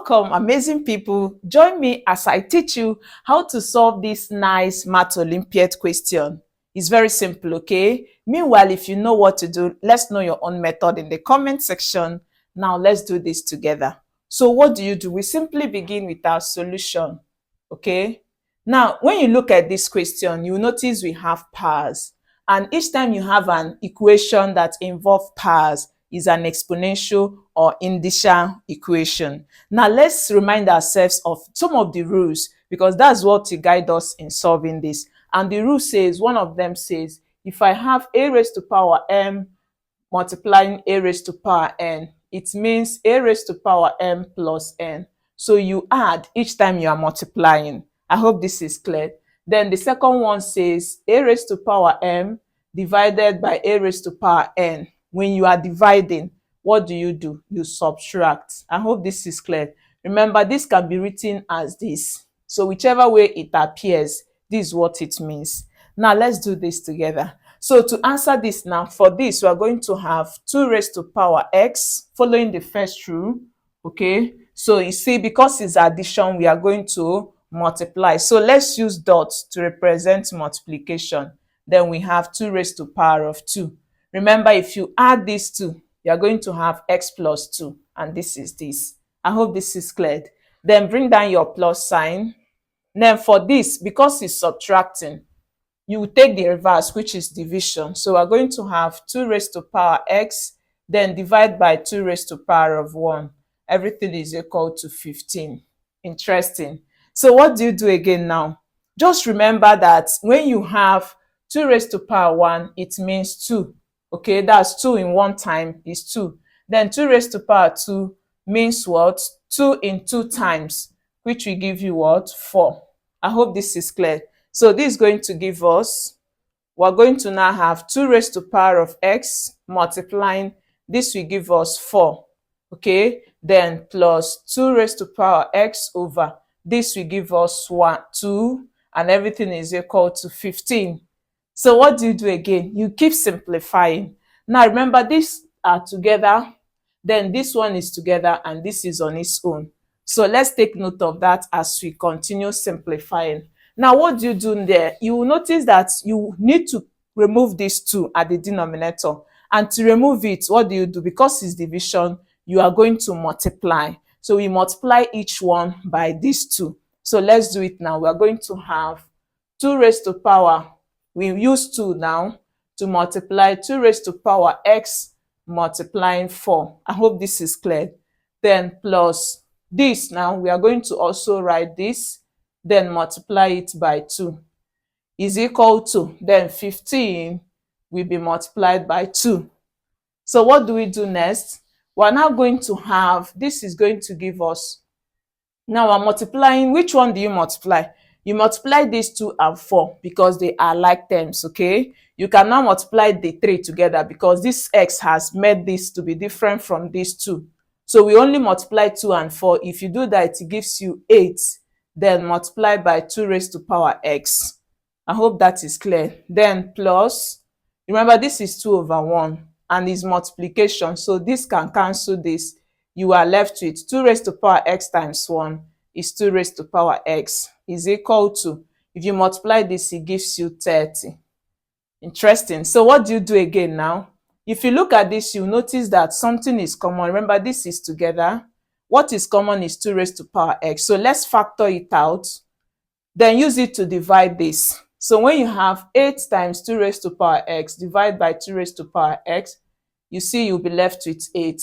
Welcome, amazing people. Join me as I teach you how to solve this nice Math Olympiad question. It's very simple, okay? Meanwhile, if you know what to do, let's know your own method in the comment section. Now, let's do this together. So what do? We simply begin with our solution, okay? Now, when you look at this question, you notice we have powers. And each time you have an equation that involves powers, is an exponential or indicial equation. Now let's remind ourselves of some of the rules because that's what will guide us in solving this. And the rule says, one of them says, if I have a raised to power m multiplying a raised to power n, it means a raised to power m plus n. So you add each time you are multiplying. I hope this is clear. Then the second one says a raised to power m divided by a raised to power n. When you are dividing, what do? You subtract. I hope this is clear. Remember, this can be written as this. So whichever way it appears, this is what it means. Now let's do this together. So to answer this now, for this, we are going to have 2 raised to power x following the first rule. Okay, so you see, because it's addition, we are going to multiply. So let's use dots to represent multiplication. Then we have 2 raised to power of 2. Remember, if you add these two, you are going to have x plus 2, and this is this. I hope this is clear. Then bring down your plus sign. Then for this, because it's subtracting, you will take the reverse, which is division. So we're going to have 2 raised to power x, then divide by 2 raised to power of 1. Everything is equal to 15. Interesting. So what do you do again now? Just remember that when you have 2 raised to power 1, it means 2. Okay, that's 2 in 1 time is 2. Then 2 raised to power 2 means what? 2 in 2 times, which will give you what? 4. I hope this is clear. So this is going to give us, we're going to now have 2 raised to power of x multiplying, this will give us 4. Okay, then plus 2 raised to power x over, this will give us 2, and everything is equal to 15. So what do you do again? You keep simplifying. Now remember, these are together, then this one is together, and this is on its own. So let's take note of that as we continue simplifying. Now what do you do there? You will notice that you need to remove these 2 at the denominator. And to remove it, what do? Because it's division, you are going to multiply. So we multiply each one by these 2. So let's do it now. We are going to have 2 raised to power, we use 2 now to multiply 2 raised to power x multiplying 4. I hope this is clear. Then plus this, now we are going to also write this, then multiply it by 2 is equal to, then 15 will be multiplied by 2. So what do we do next? We're now going to have, this is going to give us, now we're multiplying, which one do you multiply? You multiply these 2 and 4 because they are like terms, okay? You can now multiply the 3 together because this x has made this to be different from these 2. So we only multiply 2 and 4. If you do that, it gives you 8. Then multiply by 2 raised to power x. I hope that is clear. Then plus, remember this is 2 over 1 and is multiplication. So this can cancel this. You are left with 2 raised to power x times 1 is 2 raised to power x is equal to, if you multiply this, it gives you 30. Interesting. So what do you do again now? If you look at this, you notice that something is common. Remember, this is together. What is common is 2 raised to power x. So let's factor it out. Then use it to divide this. So when you have 8 times 2 raised to power x divided by 2 raised to power x, you see you'll be left with 8.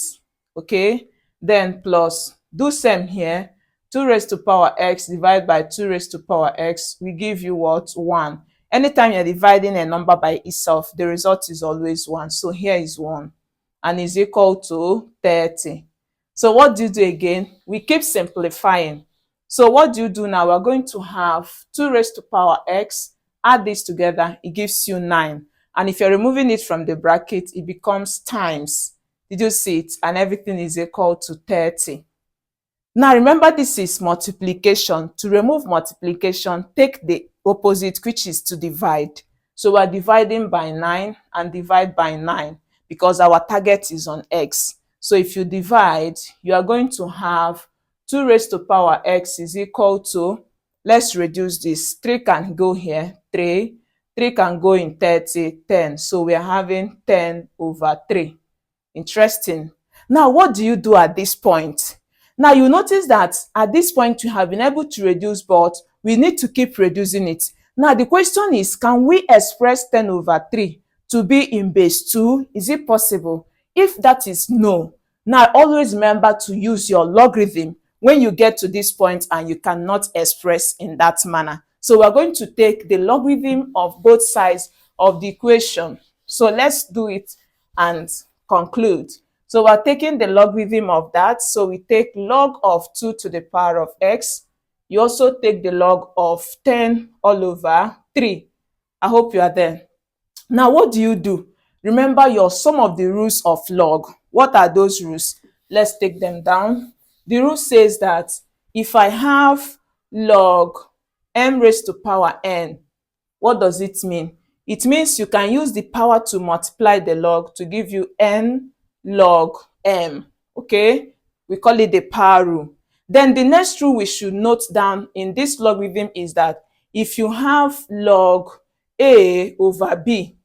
Okay? Then plus, do same here. 2 raised to power x divided by 2 raised to power x will give you what? 1. Anytime you're dividing a number by itself, the result is always 1. So here is 1 and is equal to 30. So what do you do again? We keep simplifying. So what do you do now? We're going to have 2 raised to power x, add this together, it gives you 9. And if you're removing it from the bracket, it becomes times. Did you see it? And everything is equal to 30. Now remember, this is multiplication. To remove multiplication, take the opposite, which is to divide. So we're dividing by 9 and divide by 9 because our target is on x. So if you divide, you are going to have 2 raised to power x is equal to, let's reduce this, 3 can go here, 3 can go in 30, 10. So we are having 10 over 3. Interesting. Now, what do you do at this point? Now, you notice that at this point, you have been able to reduce, but we need to keep reducing it. Now, the question is, can we express 10 over 3 to be in base 2? Is it possible? If that is no, now always remember to use your logarithm when you get to this point and you cannot express in that manner. So we're going to take the logarithm of both sides of the equation. So let's do it and conclude. So we're taking the logarithm of that. So we take log of 2 to the power of x. You also take the log of 10 all over 3. I hope you are there. Now, what do you do? Remember your sum of the rules of log. What are those rules? Let's take them down. The rule says that if I have log m raised to power n, what does it mean? It means you can use the power to multiply the log to give you n log m. Okay? We call it the power rule. Then the next rule we should note down in this logarithm is that if you have log a over b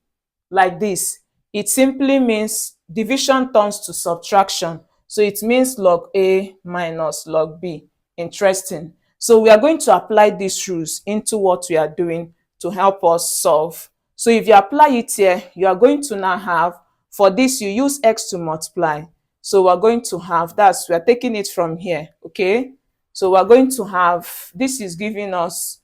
like this, it simply means division turns to subtraction. So it means log a minus log b. Interesting. So we are going to apply these rules into what we are doing to help us solve. So if you apply it here, you are going to now have, for this you use x to multiply. So we're going to have, we are taking it from here, okay? So we're going to have, this is giving us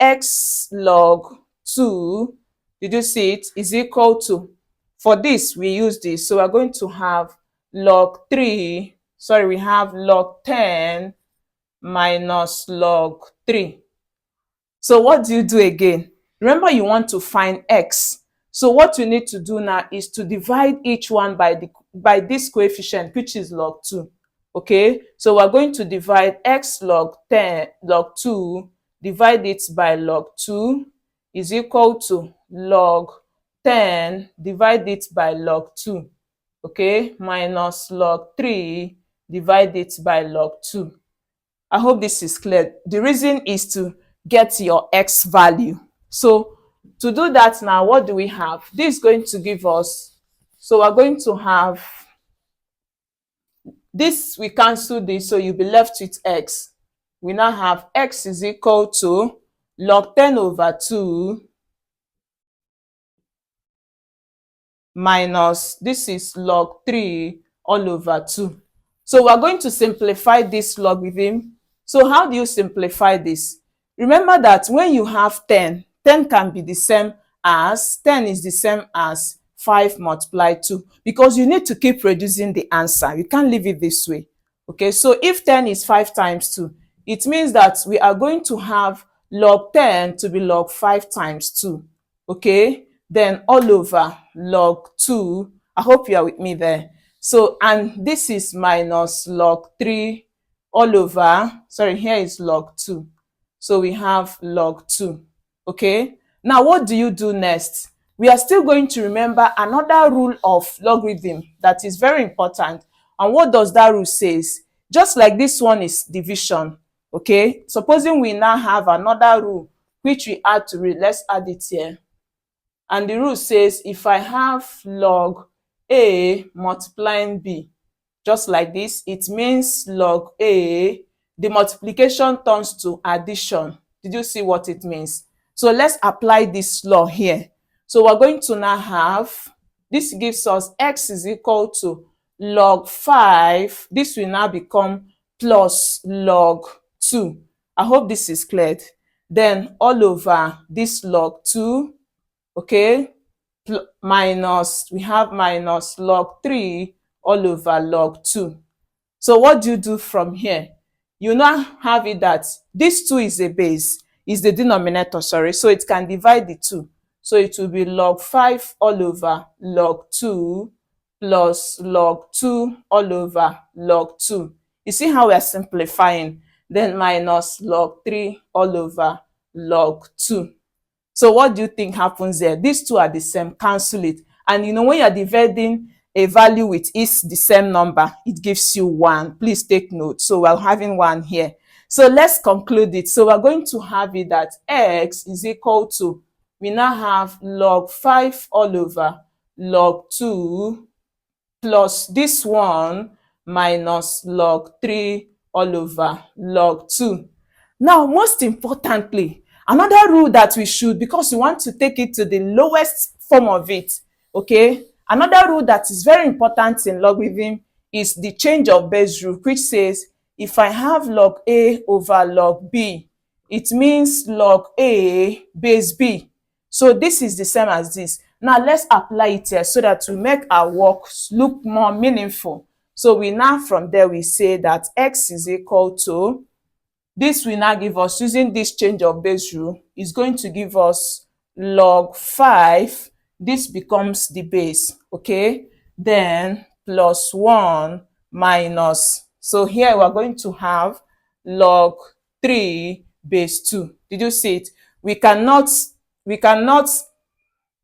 x log 2, did you see it, is equal to, for this we use this, so we're going to have log 3, sorry, we have log 10 minus log 3. So what do you do again? Remember, you want to find x. So what you need to do now is to divide each one by this coefficient, which is log 2. Okay, so we're going to divide x log 10 log 2, divide it by log 2 is equal to log 10, divide it by log 2, okay, minus log 3, divide it by log 2. I hope this is clear. The reason is to get your x value. So to do that now, what do we have? This is going to give us, so we're going to have this, we cancel this, so you'll be left with x. We now have x is equal to log 10 over 2 minus, this is log 3 all over 2. So we're going to simplify this logarithm. So how do you simplify this? Remember that when you have 10, 10 can be the same as, 10 is the same as 5 multiplied 2, because you need to keep reducing the answer. You can't leave it this way. Okay, so if 10 is 5 times 2, it means that we are going to have log 10 to be log 5 times 2. Okay, then all over log 2. I hope you are with me there. So, and this is minus log 3 all over, sorry, here is log 2. So we have log 2. Okay, now what do you do next? We are still going to remember another rule of logarithm that is very important. And what does that rule says? Just like this one is division. Okay, supposing we now have another rule which we add to it. Let's add it here. And the rule says if I have log a multiplying b, just like this, it means log a, the multiplication turns to addition. Did you see what it means? So let's apply this law here. So we're going to now have, this gives us x is equal to log 5. This will now become plus log 2. I hope this is cleared. Then all over this log 2, okay, minus, we have minus log 3 all over log 2. So what do you do from here? You now have it that this 2 is a base, is the denominator, sorry, so it can divide the 2. So it will be log 5 all over log 2 plus log 2 all over log 2. You see how we are simplifying? Then minus log 3 all over log 2. So what do you think happens there? These two are the same, cancel it. And you know, when you're dividing a value with is the same number, it gives you 1. Please take note. So we're having 1 here. So let's conclude it. So we're going to have it that x is equal to, we now have log 5 all over log 2 plus this one minus log 3 all over log 2. Now, most importantly, another rule that we should, because we want to take it to the lowest form of it, okay? Another rule that is very important in logarithm is the change of base rule, which says if I have log A over log B, it means log A base B. So this is the same as this. Now let's apply it here so that we make our work look more meaningful. So we now from there we say that x is equal to, this will now give us, using this change of base rule, is going to give us log 5. This becomes the base, okay? Then plus 1 minus, so here we're going to have log 3 base 2. Did you see it? We cannot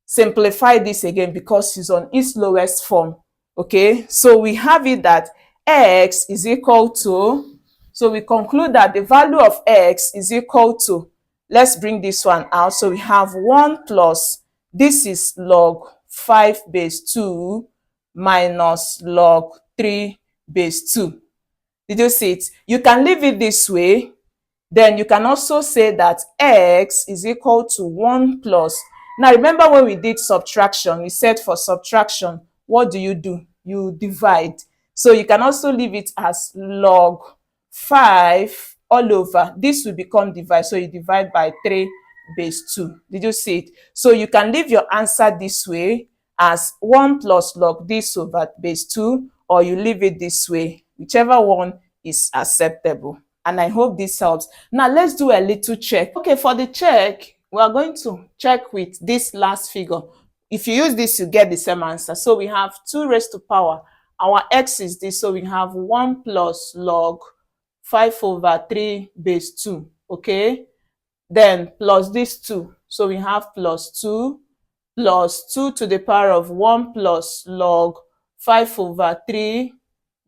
simplify this again because it's on its lowest form, okay? So we have it that x is equal to, so we conclude that the value of x is equal to, let's bring this one out. So we have 1 plus, this is log 5 base 2 minus log 3 base 2. Did you see it? You can leave it this way. Then you can also say that x is equal to 1 plus. Now remember when we did subtraction, we said for subtraction, what do? You divide. So you can also leave it as log 5 all over. This will become divide. So you divide by 3 base 2. Did you see it? So you can leave your answer this way as 1 plus log this over base 2, or you leave it this way. Whichever one is acceptable. And I hope this helps. Now let's do a little check. Okay, for the check, we are going to check with this last figure. If you use this, you get the same answer. So we have 2 raised to power. Our x is this, so we have 1 plus log 5 over 3 base 2, okay? Then plus this 2, so we have plus 2 to the power of 1 plus log 5 over 3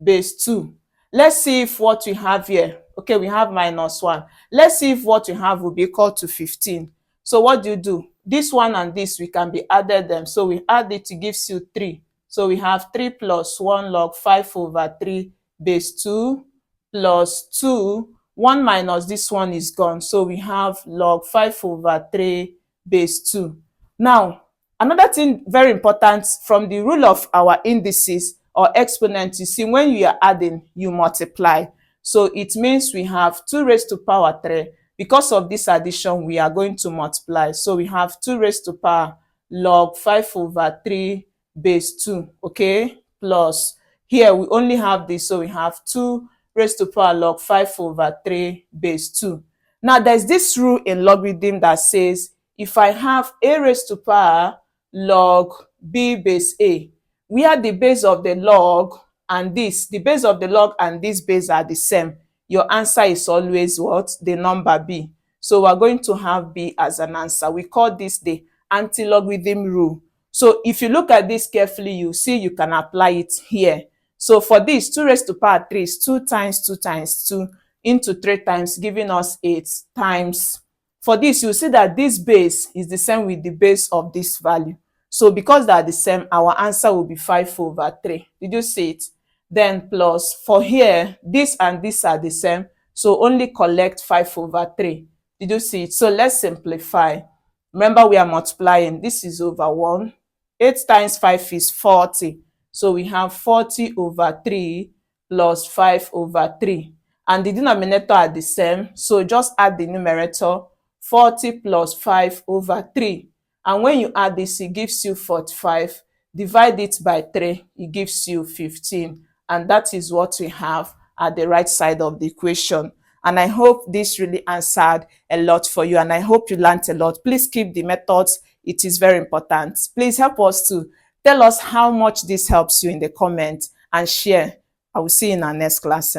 base 2. Let's see if what we have here, okay, we have minus 1. Let's see if what we have will be equal to 15. So what do? This one and this, we can be added them. So we add it, it gives you 3. So we have 3 plus 1 log 5 over 3 base 2 plus 2. 1 minus this one is gone. So we have log 5 over 3 base 2. Now, another thing very important from the rule of our indices or exponents, you see, when you are adding, you multiply. So it means we have 2 raised to power 3. Because of this addition, we are going to multiply. So we have 2 raised to power log 5 over 3 base 2, okay? Plus, here we only have this, so we have 2 raised to power log 5 over 3 base 2. Now, there's this rule in logarithm that says, if I have a raised to power log b base a, where the base of the log and this, the base of the log and this base are the same, your answer is always what? The number b. So we're going to have b as an answer. We call this the anti-logarithm rule. So if you look at this carefully, you see you can apply it here. So for this, 2 raised to power 3 is 2 times 2 times 2 into 3 times, giving us 8 times. For this, you see that this base is the same with the base of this value. So because they are the same, our answer will be 5 over 3. Did you see it? Then plus, for here, this and this are the same. So only collect 5 over 3. Did you see it? So let's simplify. Remember, we are multiplying. This is over 1. 8 times 5 is 40. So we have 40 over 3 plus 5 over 3. And the denominator are the same. So just add the numerator, 40 plus 5 over 3. And when you add this, it gives you 45. Divide it by 3, it gives you 15. And that is what we have at the right side of the equation. And I hope this really answered a lot for you. And I hope you learned a lot. Please keep the methods. It is very important. Please help us to tell us how much this helps you in the comments and share. I will see you in our next class.